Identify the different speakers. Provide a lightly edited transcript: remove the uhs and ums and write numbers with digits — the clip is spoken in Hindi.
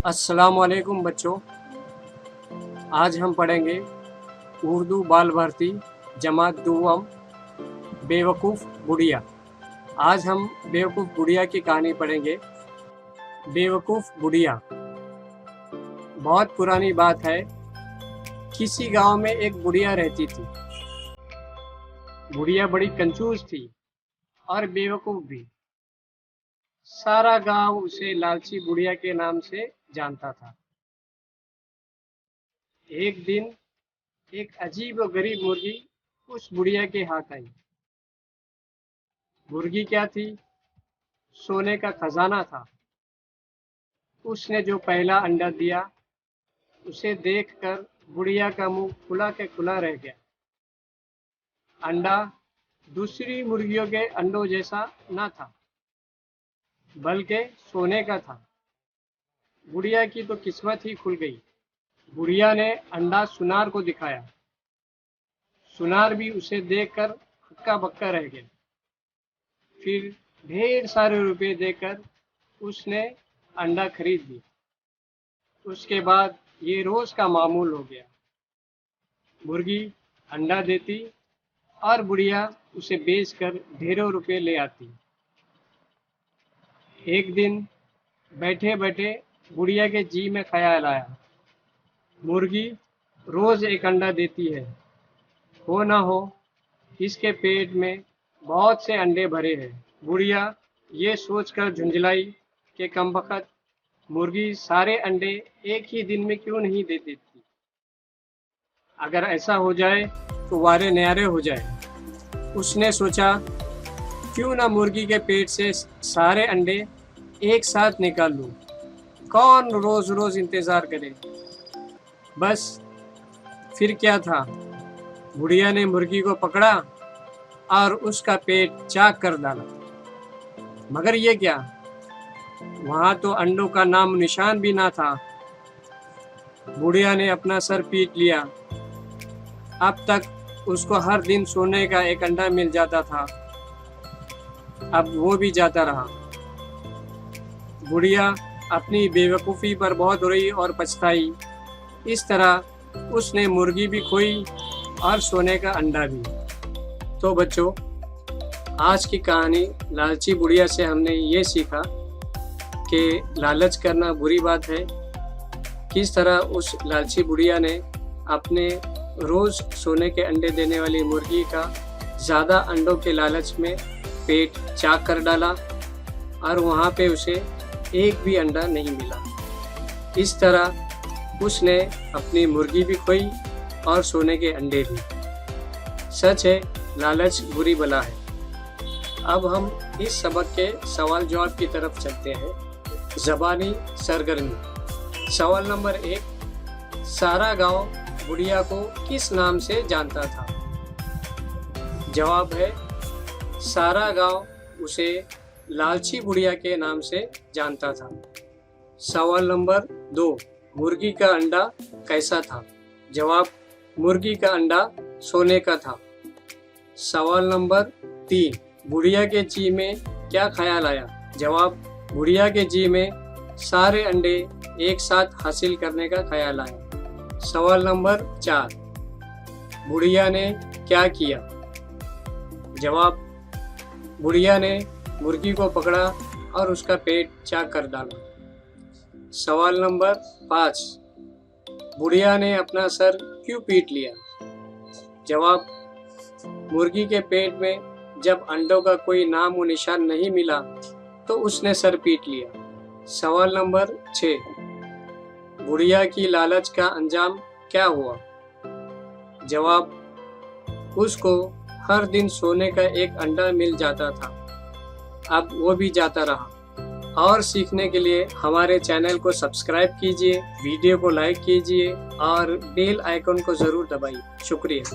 Speaker 1: अस्सलामुअलैकुम बच्चों, आज हम पढ़ेंगे उर्दू बाल भारती जमात दुव्वम बेवकूफ़ बुढ़िया। आज हम बेवकूफ़ बुढ़िया की कहानी पढ़ेंगे। बेवकूफ़ बुढ़िया बहुत पुरानी बात है। किसी गांव में एक बुढ़िया रहती थी। बुढ़िया बड़ी कंजूस थी और बेवकूफ़ भी। सारा गांव उसे लालची बुढ़िया के नाम से जानता था। एक दिन एक अजीब और गरीब मुर्गी उस बुढ़िया के हाथ आई। मुर्गी क्या थी? सोने का खजाना था। उसने जो पहला अंडा दिया, उसे देखकर बुढ़िया का मुंह खुला के खुला रह गया। अंडा दूसरी मुर्गियों के अंडों जैसा न था, बल्कि सोने का था। बुढ़िया की तो किस्मत ही खुल गई। बुढ़िया ने अंडा सुनार को दिखाया। सुनार भी उसे देखकर हक्का बक्का रह गया। फिर ढेर सारे रुपए देकर उसने अंडा खरीद लिया। उसके बाद ये रोज का मामूल हो गया। मुर्गी अंडा देती और बुढ़िया उसे बेचकर ढेरों रुपए ले आती। एक दिन बैठे बैठे बुढ़िया के जी में ख्याल आया, मुर्गी रोज एक अंडा देती है, हो ना हो इसके पेट में बहुत से अंडे भरे हैं। बुढ़िया ये सोचकर झुंझलाई कि कमबख्त मुर्गी सारे अंडे एक ही दिन में क्यों नहीं दे देती। अगर ऐसा हो जाए तो वारे न्यारे हो जाए। उसने सोचा, क्यों ना मुर्गी के पेट से सारे अंडे एक साथ निकाल लूं। कौन रोज रोज इंतजार करे। बस फिर क्या था, बुढ़िया ने मुर्गी को पकड़ा और उसका पेट चाक कर डाला। मगर ये क्या, वहां तो अंडों का नाम निशान भी ना था। बुढ़िया ने अपना सर पीट लिया। अब तक उसको हर दिन सोने का एक अंडा मिल जाता था, अब वो भी जाता रहा। बुढ़िया अपनी बेवकूफ़ी पर बहुत रोई और पछताई। इस तरह उसने मुर्गी भी खोई और सोने का अंडा भी। तो बच्चों, आज की कहानी लालची बुढ़िया से हमने ये सीखा कि लालच करना बुरी बात है। किस तरह उस लालची बुढ़िया ने अपने रोज़ सोने के अंडे देने वाली मुर्गी का ज़्यादा अंडों के लालच में पेट चाक कर डाला और वहाँ पे उसे एक भी अंडा नहीं मिला। इस तरह उसने अपनी मुर्गी भी खोई और सोने के अंडे भी। सच है, लालच बुरी बला है। अब हम इस सबक के सवाल जवाब की तरफ चलते हैं। ज़बानी सरगर्मी। सवाल नंबर 1, सारा गांव बुढ़िया को किस नाम से जानता था? जवाब है, सारा गांव उसे लालची बुढ़िया के नाम से जानता था। सवाल नंबर 2, मुर्गी का अंडा कैसा था? जवाब, मुर्गी का अंडा सोने का था। सवाल नंबर 3, बुढ़िया के जी में क्या ख्याल आया? जवाब, बुढ़िया के जी में सारे अंडे एक साथ हासिल करने का ख्याल आया। सवाल नंबर 4, बुढ़िया ने क्या किया? जवाब, बुढ़िया ने मुर्गी को पकड़ा और उसका पेट चाक कर डाला। सवाल नंबर 5, बुढ़िया ने अपना सर क्यों पीट लिया? जवाब, मुर्गी के पेट में जब अंडों का कोई नाम व निशान नहीं मिला तो उसने सर पीट लिया। सवाल नंबर 6, बुढ़िया की लालच का अंजाम क्या हुआ? जवाब, उसको हर दिन सोने का एक अंडा मिल जाता था, अब वो भी जाता रहा। और सीखने के लिए हमारे चैनल को सब्सक्राइब कीजिए, वीडियो को लाइक कीजिए और बेल आइकन को ज़रूर दबाइए। शुक्रिया।